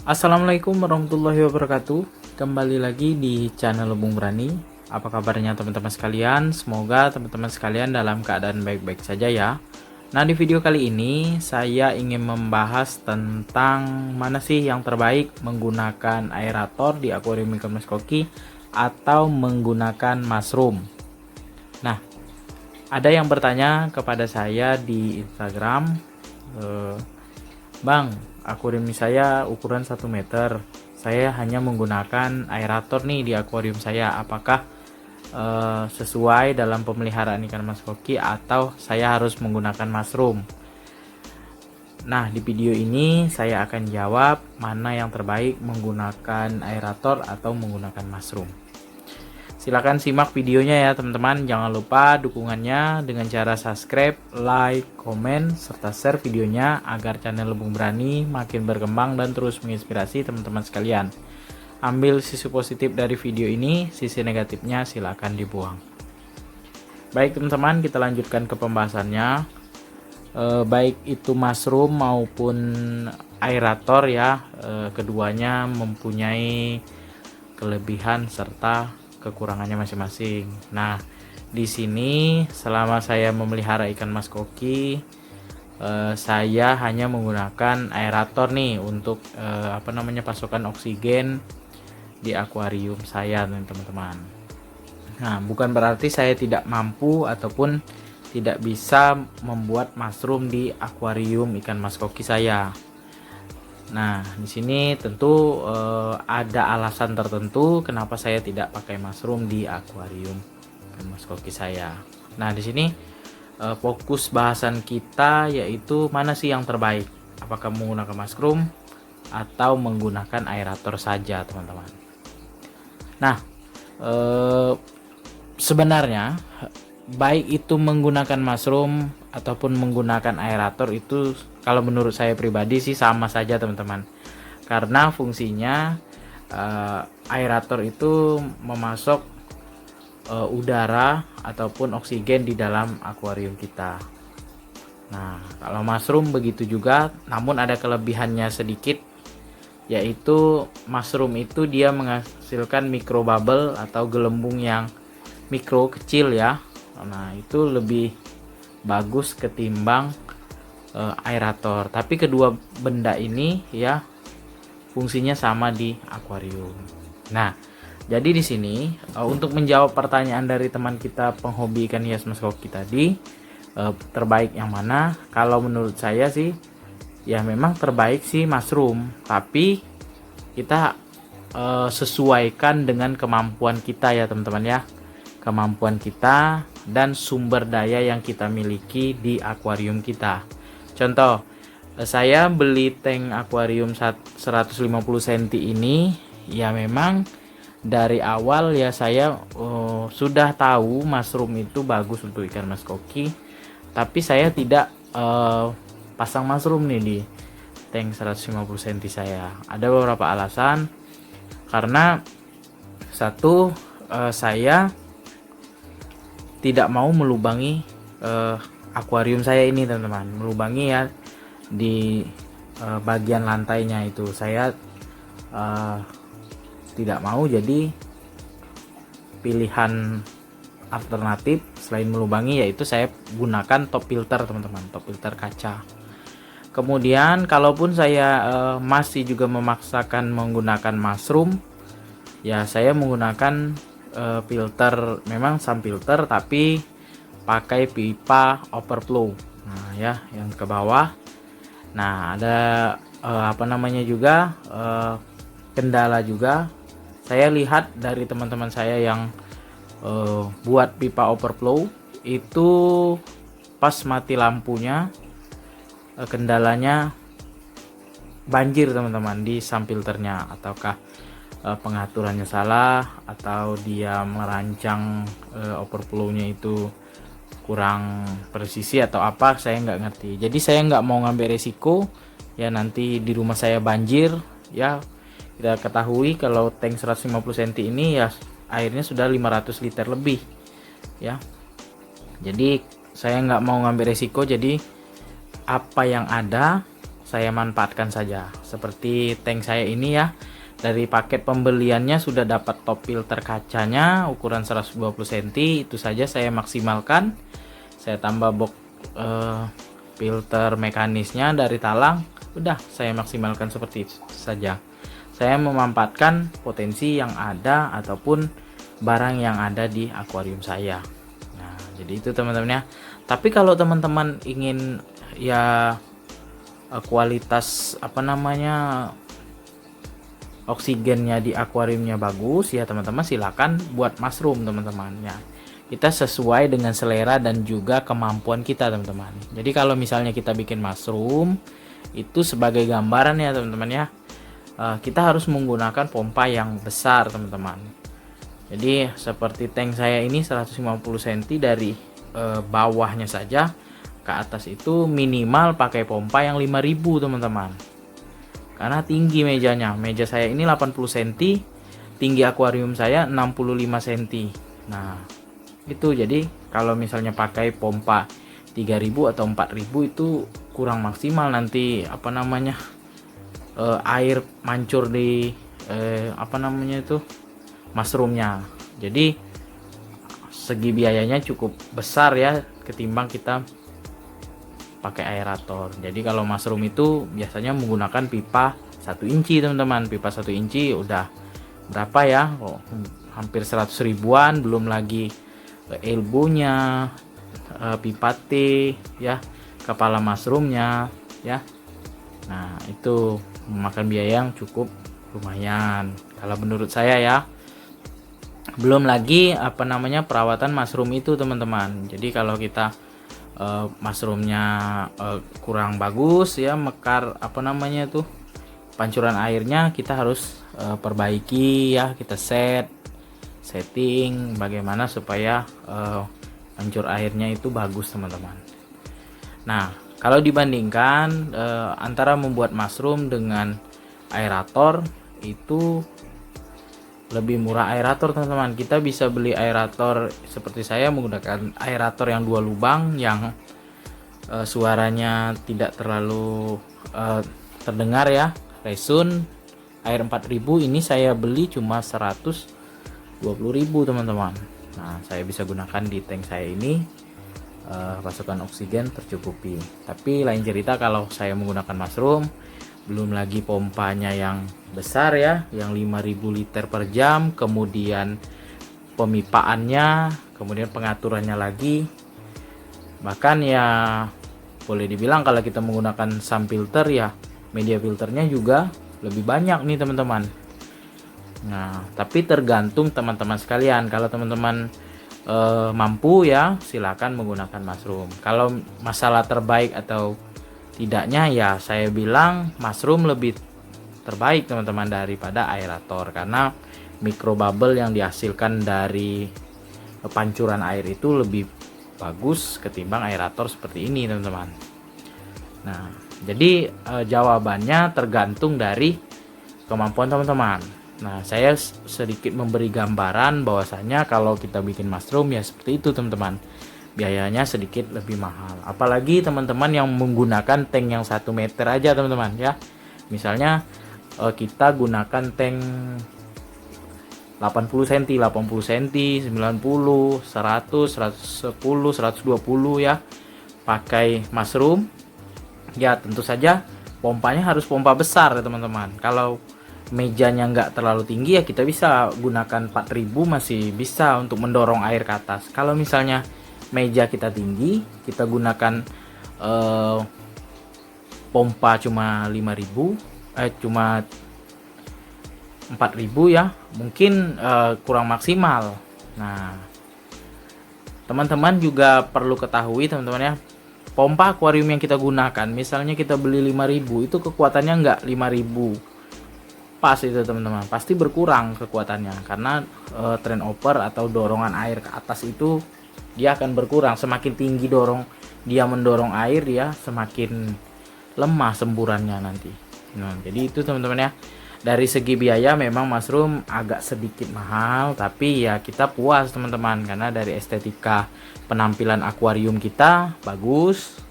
Assalamualaikum warahmatullahi wabarakatuh. Kembali lagi di channel Lubung Berani. Apa kabarnya teman-teman sekalian? Semoga teman-teman sekalian dalam keadaan baik-baik saja ya. Nah, di video kali ini saya ingin membahas tentang mana sih yang terbaik menggunakan aerator di akuarium ikan mas koki atau menggunakan mushroom. Nah, ada yang bertanya kepada saya di Instagram, Bang, akuarium saya ukuran 1 meter. Saya hanya menggunakan aerator nih di akuarium saya. Apakah sesuai dalam pemeliharaan ikan mas koki atau saya harus menggunakan mushroom? Nah, di video ini saya akan jawab mana yang terbaik menggunakan aerator atau menggunakan mushroom. Silahkan simak videonya ya teman-teman. Jangan lupa dukungannya dengan cara subscribe, like, komen, serta share videonya agar channel Lubung Berani makin berkembang dan terus menginspirasi teman-teman sekalian. Ambil sisi positif dari video ini, sisi negatifnya silahkan dibuang. Baik teman-teman, kita lanjutkan ke pembahasannya. Baik itu mushroom maupun aerator ya, keduanya mempunyai kelebihan serta kekurangannya masing-masing. Nah, di sini selama saya memelihara ikan mas koki, saya hanya menggunakan aerator nih untuk pasokan oksigen di akuarium saya teman-teman. Nah, bukan berarti saya tidak mampu ataupun tidak bisa membuat mushroom di akuarium ikan mas koki saya. Nah, di sini tentu ada alasan tertentu kenapa saya tidak pakai mushroom di akuarium ikan mas koki saya. Nah, di sini fokus bahasan kita yaitu mana sih yang terbaik? Apakah menggunakan mushroom atau menggunakan aerator saja, teman-teman? Nah, sebenarnya baik itu menggunakan mushroom ataupun menggunakan aerator itu kalau menurut saya pribadi sih sama saja teman-teman, karena fungsinya aerator itu memasok udara ataupun oksigen di dalam akuarium kita. Nah, kalau mushroom begitu juga, namun ada kelebihannya sedikit, yaitu mushroom itu dia menghasilkan microbubble atau gelembung yang mikro kecil ya. Nah, itu lebih bagus ketimbang aerator. Tapi kedua benda ini ya fungsinya sama di akuarium. Nah, jadi di sini untuk menjawab pertanyaan dari teman kita penghobi ikan hias mas koki tadi, terbaik yang mana? Kalau menurut saya sih ya memang terbaik sih mushroom, tapi kita sesuaikan dengan kemampuan kita ya teman-teman ya, kemampuan kita dan sumber daya yang kita miliki di akuarium kita. Contoh, saya beli tank akuarium 150 cm ini ya memang dari awal ya saya sudah tahu mushroom itu bagus untuk ikan mas koki, tapi saya tidak pasang mushroom nih di tank 150 cm saya. Ada beberapa alasan, karena satu, saya tidak mau melubangi akuarium saya ini teman-teman, melubangi ya di bagian lantainya itu saya tidak mau. Jadi pilihan alternatif selain melubangi yaitu saya gunakan top filter teman-teman, top filter kaca. Kemudian kalaupun saya masih juga memaksakan menggunakan mushroom, ya saya menggunakan filter, memang sun filter tapi pakai pipa overflow. Nah ya, yang ke bawah. Nah, ada juga kendala juga. Saya lihat dari teman-teman saya yang buat pipa overflow itu pas mati lampunya kendalanya banjir teman-teman di sun filternya, ataukah pengaturannya salah atau dia merancang overflownya itu kurang presisi atau apa, saya nggak ngerti. Jadi saya nggak mau ngambil resiko ya nanti di rumah saya banjir ya. Kita ketahui kalau tank 150 cm ini ya airnya sudah 500 liter lebih ya. Jadi saya nggak mau ngambil resiko, jadi apa yang ada saya manfaatkan saja. Seperti tank saya ini ya, dari paket pembeliannya sudah dapat top filter kacanya ukuran 120 cm, itu saja saya maksimalkan. Saya tambah box filter mekanisnya dari talang, udah saya maksimalkan seperti itu saja. Saya memanfaatkan potensi yang ada ataupun barang yang ada di akuarium saya. Nah, jadi itu teman-teman ya. Tapi kalau teman-teman ingin ya kualitas oksigennya di akuariumnya bagus ya teman-teman, silakan buat mushroom teman-teman ya. Kita sesuai dengan selera dan juga kemampuan kita teman-teman. Jadi kalau misalnya kita bikin mushroom itu sebagai gambaran ya teman-teman ya, kita harus menggunakan pompa yang besar teman-teman. Jadi seperti tank saya ini 150 cm, dari bawahnya saja ke atas itu minimal pakai pompa yang 5000 teman-teman. Karena tinggi mejanya. Meja saya ini 80 cm, tinggi akuarium saya 65 cm. Nah, itu jadi kalau misalnya pakai pompa 3000 atau 4000 itu kurang maksimal, nanti air mancur di mushroomnya. Jadi segi biayanya cukup besar ya ketimbang kita pakai aerator. Jadi kalau mushroom itu biasanya menggunakan pipa 1 inci teman-teman. Pipa 1 inci udah berapa ya, hampir 100 ribuan, belum lagi elbownya, pipa T ya, kepala mushroomnya ya. Nah, itu memakan biaya yang cukup lumayan kalau menurut saya ya. Belum lagi perawatan mushroom itu teman-teman. Jadi kalau kita mushroomnya kurang bagus ya, mekar pancuran airnya, kita harus perbaiki ya, kita setting bagaimana supaya pancur airnya itu bagus teman-teman. Nah, kalau dibandingkan antara membuat mushroom dengan aerator, itu lebih murah aerator teman-teman. Kita bisa beli aerator seperti saya menggunakan aerator yang 2 lubang yang suaranya tidak terlalu terdengar ya, Resun air 4000. Ini saya beli cuma 120.000 teman-teman. Nah, saya bisa gunakan di tank saya ini, pasokan oksigen tercukupi. Tapi lain cerita kalau saya menggunakan mushroom, belum lagi pompanya yang besar ya, yang 5000 liter per jam, kemudian pemipaannya, kemudian pengaturannya lagi. Bahkan ya boleh dibilang kalau kita menggunakan sump filter ya, media filternya juga lebih banyak nih teman-teman. Nah, tapi tergantung teman-teman sekalian. Kalau teman-teman mampu ya, silakan menggunakan mushroom. Kalau masalah terbaik atau tidaknya ya, saya bilang mushroom lebih terbaik teman-teman daripada aerator, karena mikrobubble yang dihasilkan dari pancuran air itu lebih bagus ketimbang aerator seperti ini teman-teman. Nah, jadi jawabannya tergantung dari kemampuan teman-teman. Nah, saya sedikit memberi gambaran bahwasanya kalau kita bikin mushroom ya seperti itu teman-teman, biayanya sedikit lebih mahal. Apalagi teman-teman yang menggunakan tank yang 1 meter aja teman-teman ya. Misalnya kita gunakan tank 80 cm, 90, 100, 110, 120 ya, pakai mushroom ya, tentu saja pompanya harus pompa besar ya teman-teman. Kalau mejanya nggak terlalu tinggi ya, kita bisa gunakan 4000, masih bisa untuk mendorong air ke atas. Kalau misalnya meja kita tinggi, kita gunakan pompa cuma 4000 ya, mungkin kurang maksimal. Nah, teman-teman juga perlu ketahui teman-teman ya, pompa akuarium yang kita gunakan, misalnya kita beli 5000, itu kekuatannya nggak 5000 pas itu teman-teman, pasti berkurang kekuatannya, karena turnover atau dorongan air ke atas itu dia akan berkurang. Semakin tinggi dia mendorong air, dia semakin lemah semburannya nanti. Nah, jadi itu teman-teman ya. Dari segi biaya memang mushroom agak sedikit mahal, tapi ya kita puas teman-teman, karena dari estetika penampilan akuarium kita bagus,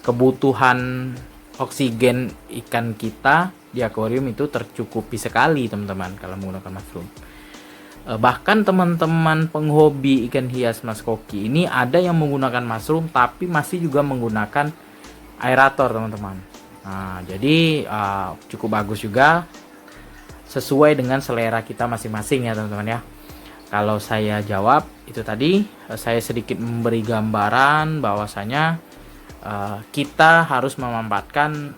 kebutuhan oksigen ikan kita di akuarium itu tercukupi sekali teman-teman kalau menggunakan mushroom. Bahkan teman-teman penghobi ikan hias Mas Koki ini ada yang menggunakan mushroom tapi masih juga menggunakan aerator teman-teman. Nah, jadi cukup bagus juga, sesuai dengan selera kita masing-masing ya teman-teman ya. Kalau saya jawab itu tadi, saya sedikit memberi gambaran bahwasanya kita harus memanfaatkan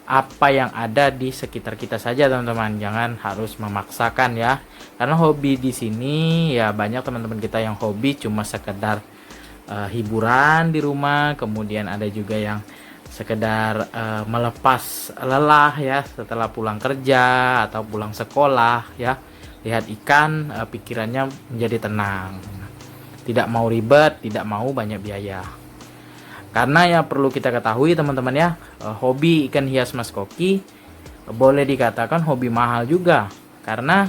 apa yang ada di sekitar kita saja teman-teman, jangan harus memaksakan ya. Karena hobi di sini ya banyak teman-teman kita yang hobi cuma sekedar hiburan di rumah, kemudian ada juga yang sekedar melepas lelah ya setelah pulang kerja atau pulang sekolah ya. Lihat ikan, pikirannya menjadi tenang, tidak mau ribet, tidak mau banyak biaya. Karena ya perlu kita ketahui teman-teman ya, hobi ikan hias Mas Koki boleh dikatakan hobi mahal juga. Karena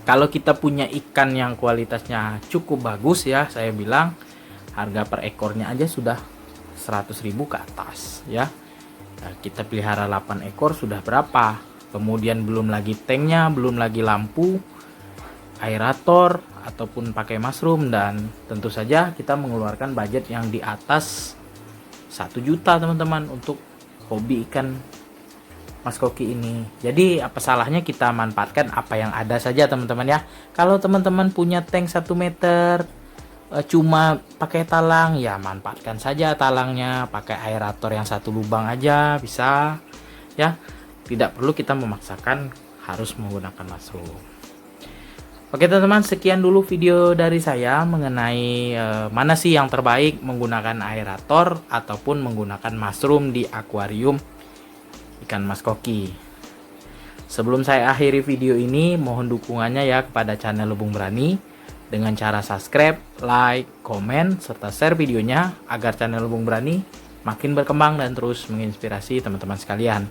kalau kita punya ikan yang kualitasnya cukup bagus ya, saya bilang harga per ekornya aja sudah 100.000 ke atas ya. Nah, kita pelihara 8 ekor sudah berapa? Kemudian belum lagi tanknya, belum lagi lampu, aerator, ataupun pakai mushroom, dan tentu saja kita mengeluarkan budget yang di atas 1 juta teman-teman untuk hobi ikan Mas Koki ini. Jadi apa salahnya kita manfaatkan apa yang ada saja teman-teman ya. Kalau teman-teman punya tank 1 meter cuma pakai talang ya, manfaatkan saja talangnya, pakai aerator yang 1 lubang aja bisa ya. Tidak perlu kita memaksakan harus menggunakan mushroom. Oke teman-teman, sekian dulu video dari saya mengenai mana sih yang terbaik menggunakan aerator ataupun menggunakan mushroom di akuarium ikan Mas Koki. Sebelum saya akhiri video ini, mohon dukungannya ya kepada channel Lubung Berani dengan cara subscribe, like, komen, serta share videonya agar channel Lubung Berani makin berkembang dan terus menginspirasi teman-teman sekalian.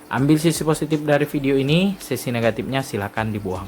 Ambil sisi positif dari video ini, sisi negatifnya silakan dibuang.